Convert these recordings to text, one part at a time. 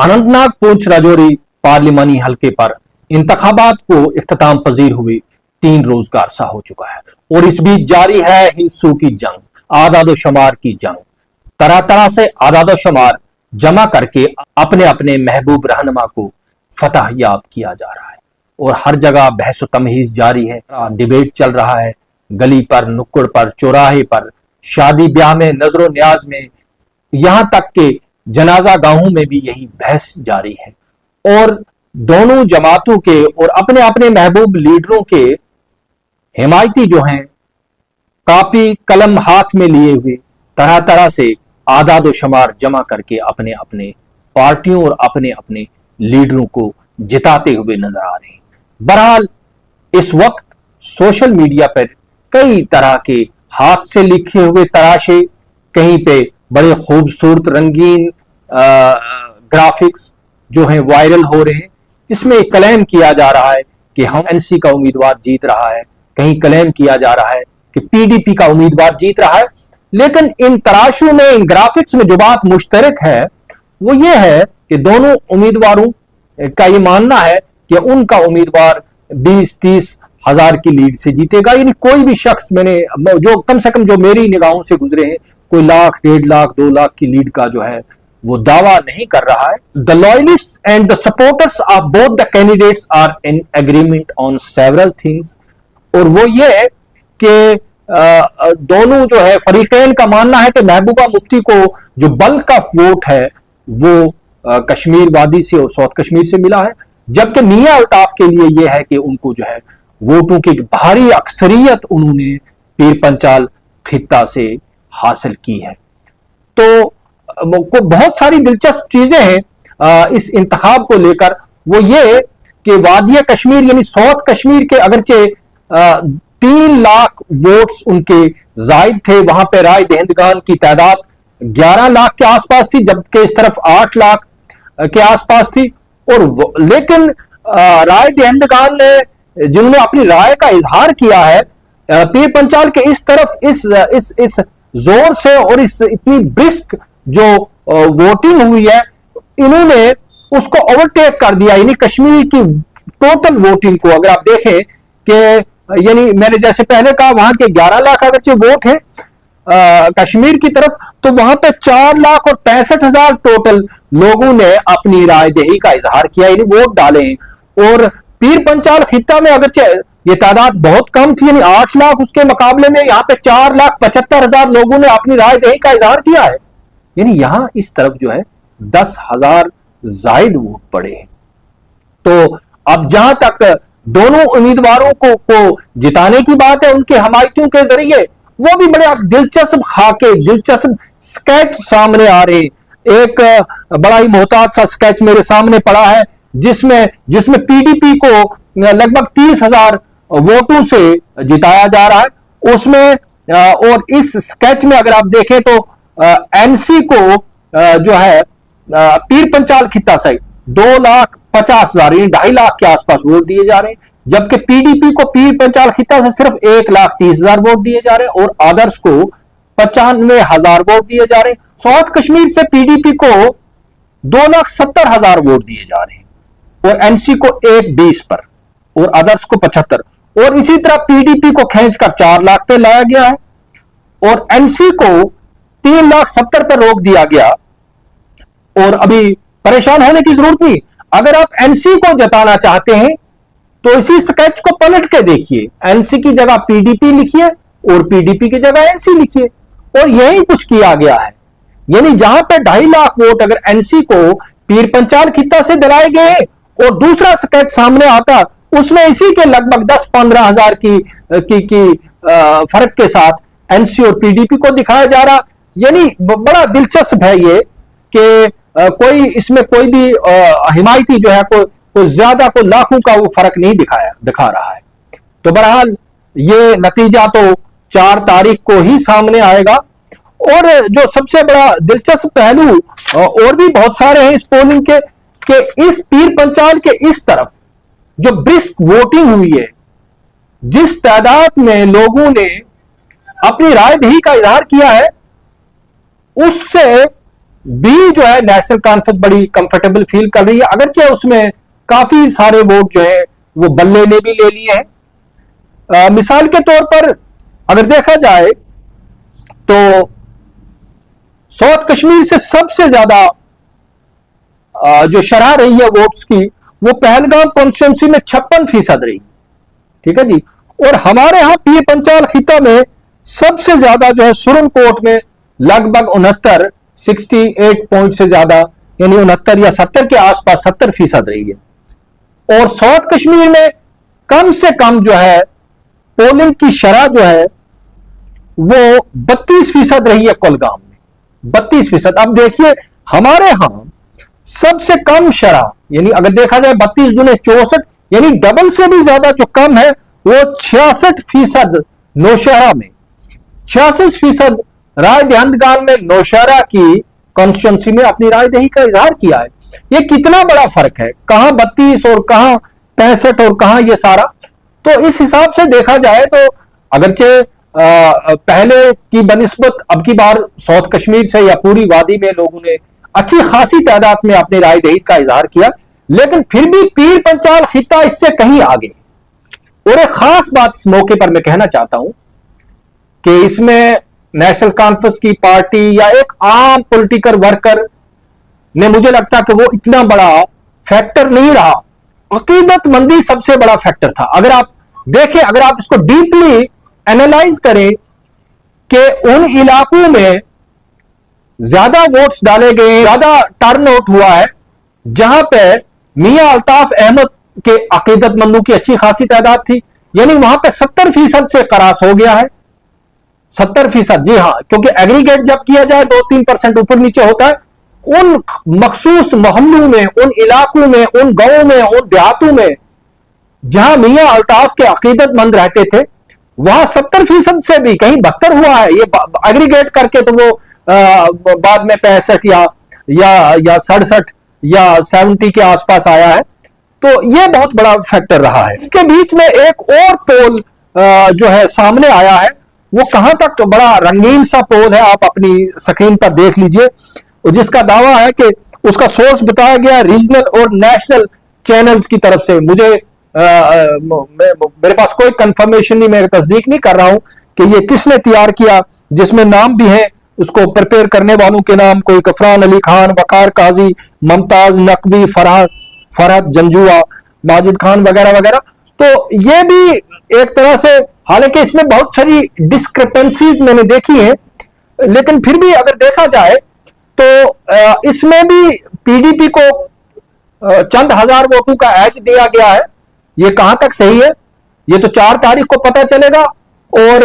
अनंतनाग पुंछ राजौरी पार्लिमानी हलके पर इंतखाबात को इख्तिताम पजीर हुए 3 रोज का अरसा हो चुका है और इस बीच जारी है हिंसू की जंग, आदादोशुमार की जंग। तरह तरह से आदादोशुमार जमा करके अपने अपने महबूब रहनुमा को फतह याब किया जा रहा है और हर जगह बहस तमहीज जारी है, डिबेट चल रहा है। गली पर, नुक्कड़ पर, चौराहे पर, शादी ब्याह में, नजरो न्याज में, यहां तक के जनाजा गाहों में भी यही बहस जारी है। और दोनों जमातों के और अपने अपने महबूब लीडरों के हिमायती जो हैं, कापी कलम हाथ में लिए हुए तरह तरह से आदाद व शुमार जमा करके अपने अपने पार्टियों और अपने अपने लीडरों को जिताते हुए नजर आ रहे हैं। बहरहाल इस वक्त सोशल मीडिया पर कई तरह के हाथ से लिखे हुए तराशे, कहीं पे बड़े खूबसूरत रंगीन ग्राफिक्स जो हैं वायरल हो रहे हैं, जिसमें क्लेम किया जा रहा है कि हम एनसी का उम्मीदवार जीत रहा है, कहीं क्लेम किया जा रहा है कि पीडीपी का उम्मीदवार जीत रहा है। लेकिन इन तराशों में, इन ग्राफिक्स में जो बात मुश्तरक है वो ये है कि दोनों उम्मीदवारों का ये मानना है कि उनका उम्मीदवार 20-30 हजार की लीड से जीतेगा। यानी कोई भी शख्स, मैंने जो कम से कम जो मेरी निगाहों से गुजरे हैं, कोई 1,00,000, 1.5 लाख, 2 लाख की लीड का जो है वो दावा नहीं कर रहा है। The loyalist and the supporters of both the candidates are in agreement on several things. और वो ये है कि दोनों जो है फरीकैन का मानना है कि महबूबा मुफ्ती को जो बल्क ऑफ वोट है वो कश्मीर वादी से और साउथ कश्मीर से मिला है, जबकि मियां अल्ताफ के लिए यह है कि उनको जो है वोटों की भारी अक्सरियत उन्होंने पीर पंचाल खित्ता से हासिल की है। तो बहुत सारी दिलचस्प चीजें हैं इस इंतखाब को लेकर। वो ये कि वादिया कश्मीर यानी साउथ कश्मीर के अगरचे 3 लाख वोट्स उनके जायद थे, वहां पे राय दहिंदगान की तादाद 11 लाख के आसपास थी, जबकि इस तरफ 8 लाख के आसपास थी। और लेकिन राय दहिंदगान ने, जिन्होंने अपनी राय का इजहार किया है, पीर पंचाल के इस तरफ इस जोर से और इस इतनी ब्रिस्क जो वोटिंग हुई है, इन्होंने उसको ओवरटेक कर दिया। यानी कश्मीर की टोटल वोटिंग को अगर आप देखें कि यानी मैंने जैसे पहले कहा वहां के 11 लाख अगरचे वोट हैं कश्मीर की तरफ, तो वहां पे 4 लाख और 65 हजार टोटल लोगों ने अपनी राय दही का इजहार किया, यानी वोट डाले। और पीर पंचाल खित्ता में अगरचे ये तादाद बहुत कम थी, यानी 8 लाख, उसके मुकाबले में यहाँ पे 4,75,000 लोगों ने अपनी राय दही का इजहार किया है। यानी यहां इस तरफ जो है 10,000 जायद वोट पड़े हैं। तो अब जहां तक दोनों उम्मीदवारों को जिताने की बात है उनके हमायतियों के जरिए, वो भी बड़े दिलचस्प खाके, दिलचस्प स्केच सामने आ रहे। एक बड़ा ही मोहतात सा स्केच मेरे सामने पड़ा है जिसमें पीडीपी को लगभग 30,000 वोटों से जिताया जा रहा है उसमें। और इस स्केच में अगर आप देखें तो एनसी को जो है पीर पंचाल खित्ता से 2,50,000 यानी 2.5 लाख के आसपास वोट दिए जा रहे हैं, जबकि पीडीपी को पीर पंचाल खित्ता से सिर्फ 1,30,000 वोट दिए जा रहे हैं और आदर्श को 95,000 वोट दिए जा रहे हैं। साउथ कश्मीर से पीडीपी को 2,70,000 वोट दिए जा रहे हैं और एनसी को 1,20 पर और आदर्श को 75। और इसी तरह पीडीपी को खींचकर 4 लाख पे लाया गया है और एनसी को 3,70,000 पर रोक दिया गया। और अभी परेशान होने की जरूरत नहीं, अगर आप एनसी को जताना चाहते हैं तो इसी स्केच को पलट के देखिए, एनसी की जगह पीडीपी लिखिए और पीडीपी की जगह एनसी लिखिए, और यही कुछ किया गया है। यानी जहां पर 2.5 लाख वोट अगर एनसी को पीर पंचाल खित्ता से दिलाए गए और दूसरा स्केच सामने आता उसमें इसी के लगभग 10-15 हजार की फर्क के साथ एनसी और पीडीपी को दिखाया जा रहा। यानी बड़ा दिलचस्प है ये कि कोई इसमें कोई भी हिमायती जो है कोई ज्यादा को लाखों का वो फर्क नहीं दिखा रहा है। तो बहरहाल ये नतीजा तो 4 तारीख को ही सामने आएगा। और जो सबसे बड़ा दिलचस्प पहलू और भी बहुत सारे हैं इस पोलिंग के, कि इस पीर पंचाल के इस तरफ जो ब्रिस्क वोटिंग हुई है, जिस तादाद में लोगों ने अपनी राय दही का इजहार किया है, उससे भी जो है नेशनल कॉन्फ्रेंस बड़ी कंफर्टेबल फील कर रही है, अगरचे उसमें काफी सारे वोट जो है वो बल्ले ने भी ले लिए हैं। मिसाल के तौर पर अगर देखा जाए तो साउथ कश्मीर से सबसे ज्यादा जो शरह रही है वोट्स की वो पहलगाम कॉन्स्टिट्यूंसी में 56% रही। ठीक है जी। और हमारे यहां पीए पंचाल खिता में सबसे ज्यादा जो है सुरनकोट में लगभग 68 पॉइंट से ज्यादा, यानी 69 या 70 के आसपास 70% रही है। और साउथ कश्मीर में कम से कम जो है पोलिंग की शरह जो है वो 32% रही है कुलगाम में, 32%। अब देखिए हमारे यहां सबसे कम शरह, यानी अगर देखा जाए 32 दूने 64, यानी डबल से भी ज्यादा जो कम है वो 66% नौशहरा में, 66% राय दहिंदगान में नौशहरा की कॉन्स्टिट्यूंसी में अपनी राय दही का इजहार किया है। ये कितना बड़ा फर्क है, कहां 32 और कहां 65 और कहां ये सारा। तो इस हिसाब से देखा जाए तो अगरचे पहले की बनिस्बत अब की बार साउथ कश्मीर से या पूरी वादी में लोगों ने अच्छी खासी तादाद में अपनी राय दही का इजहार किया, लेकिन फिर भी पीर पंचाल खिता इससे कहीं आगे। और एक खास बात इस मौके पर मैं कहना चाहता हूं कि इसमें नेशनल कॉन्फ्रेंस की पार्टी या एक आम पॉलिटिकल वर्कर ने, मुझे लगता कि वो इतना बड़ा फैक्टर नहीं रहा। अकीदतमंदी सबसे बड़ा फैक्टर था। अगर आप देखें, अगर आप इसको डीपली एनालाइज करें कि उन इलाकों में ज्यादा वोट्स डाले गए, ज्यादा टर्नआउट हुआ है जहां पे मियां अल्ताफ अहमद के अकीदतमंदों की अच्छी खासी तादाद थी, यानी वहां पे 70% से क्रॉस हो गया है। 70%, जी हां, क्योंकि एग्रीगेट जब किया जाए 2-3% ऊपर नीचे होता है। उन मखसूस मोहल्लों में, उन इलाकों में, उन गांवों में, उन देहातों में जहां मियां अल्ताफ के अकीदतमंद रहते थे, वहां 70% से भी कहीं 72 हुआ है। ये एग्रीगेट करके तो वो बाद में 65 या 67 या 70 के आसपास आया है। तो ये बहुत बड़ा फैक्टर रहा है। इसके बीच में एक और पोल जो है सामने आया है, वो कहां तक तो बड़ा रंगीन सा पोल है, आप अपनी स्क्रीन पर देख लीजिए, जिसका दावा है कि उसका सोर्स बताया गया रीजनल और नेशनल चैनल्स की तरफ से। मुझे मेरे पास कोई कंफर्मेशन नहीं, मैं तस्दीक नहीं कर रहा हूं कि ये किसने तैयार किया, जिसमें नाम भी है उसको प्रिपेयर करने वालों के नाम, कोई गफरान अली खान, वकार काजी, मुमताज नकवी, फरहत जंजुआ, माजिद खान वगैरह वगैरह। तो ये भी एक तरह से, हालांकि इसमें बहुत सारी डिस्क्रिपेंसीज मैंने देखी है, लेकिन फिर भी अगर देखा जाए तो इसमें भी पीडीपी को चंद हजार वोटों का एज दिया गया है। ये कहां तक सही है ये तो 4 तारीख को पता चलेगा। और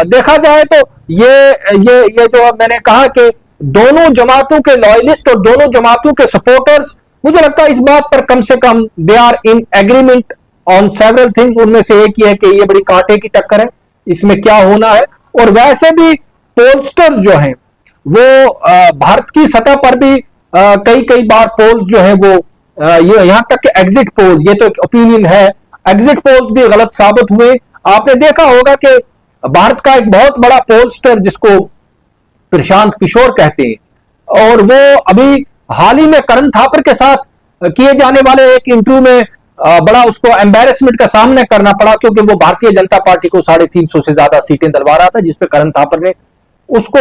देखा जाए तो ये जो मैंने कहा कि दोनों जमातों के लॉयलिस्ट और दोनों जमातों के सपोर्टर्स, मुझे लगता है इस बात पर कम से कम they are in agreement on several things. उनमें से एक ही है कि ये बड़ी कांटे की टक्कर है, इसमें क्या होना है। और वैसे भी पोलस्टर्स जो हैं वो भारत की सतह पर भी कई बार पोल्स जो है वो ये यहां तक कि एग्जिट पोल, ये तो एक ओपिनियन है, एग्जिट पोल्स भी गलत साबित हुए। आपने देखा होगा कि भारत का एक बहुत बड़ा पोलस्टर जिसको प्रशांत किशोर कहते हैं, और वो अभी हाल ही में करण थापर के साथ किए जाने वाले एक इंटरव्यू में बड़ा उसको एम्बेरसमेंट का सामना करना पड़ा, क्योंकि वो भारतीय जनता पार्टी को 350 से ज्यादा सीटें दिलवा रहा था, जिसपे करण थापर ने उसको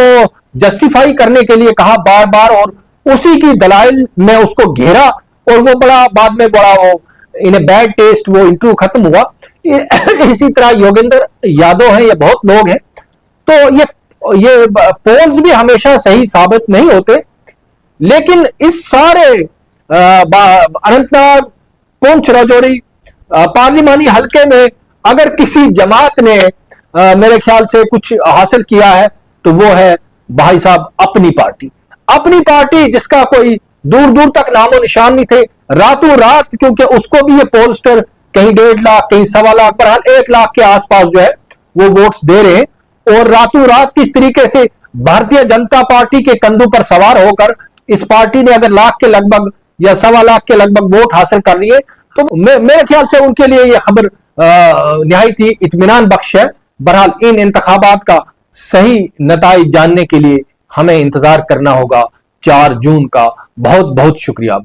जस्टिफाई करने के लिए कहा बार बार, और उसी की दलाइल में उसको घेरा, और वो बड़ा बाद में बड़ा वो इन ए बैड टेस्ट वो इंटरव्यू खत्म हुआ। इसी तरह योगेंद्र यादव है, ये बहुत लोग हैं। तो ये पोल्स भी हमेशा सही साबित नहीं होते, लेकिन इस सारे अनंतनाग, पुंछ, राजौरी पार्लिमानी हलके में अगर किसी जमात ने मेरे ख्याल से कुछ हासिल किया है तो वो है भाई साहब अपनी पार्टी, जिसका कोई दूर दूर तक नामो निशान नहीं थे। रातों रात, क्योंकि उसको भी ये पोलस्टर कहीं 1.5 लाख, कहीं 1.25 लाख, बहरहाल 1 लाख के आसपास जो है वो वोट्स दे रहे हैं। और रातों रात किस तरीके से भारतीय जनता पार्टी के कंधों पर सवार होकर इस पार्टी ने अगर लाख के लगभग या 1.25 लाख के लगभग वोट हासिल कर लिए, तो मेरे ख्याल से उनके लिए यह खबर निहायत ही इत्मीनान बख्श है। बहरहाल इन इंतखाबात का सही नताइज जानने के लिए हमें इंतजार करना होगा 4 जून का बहुत बहुत शुक्रिया।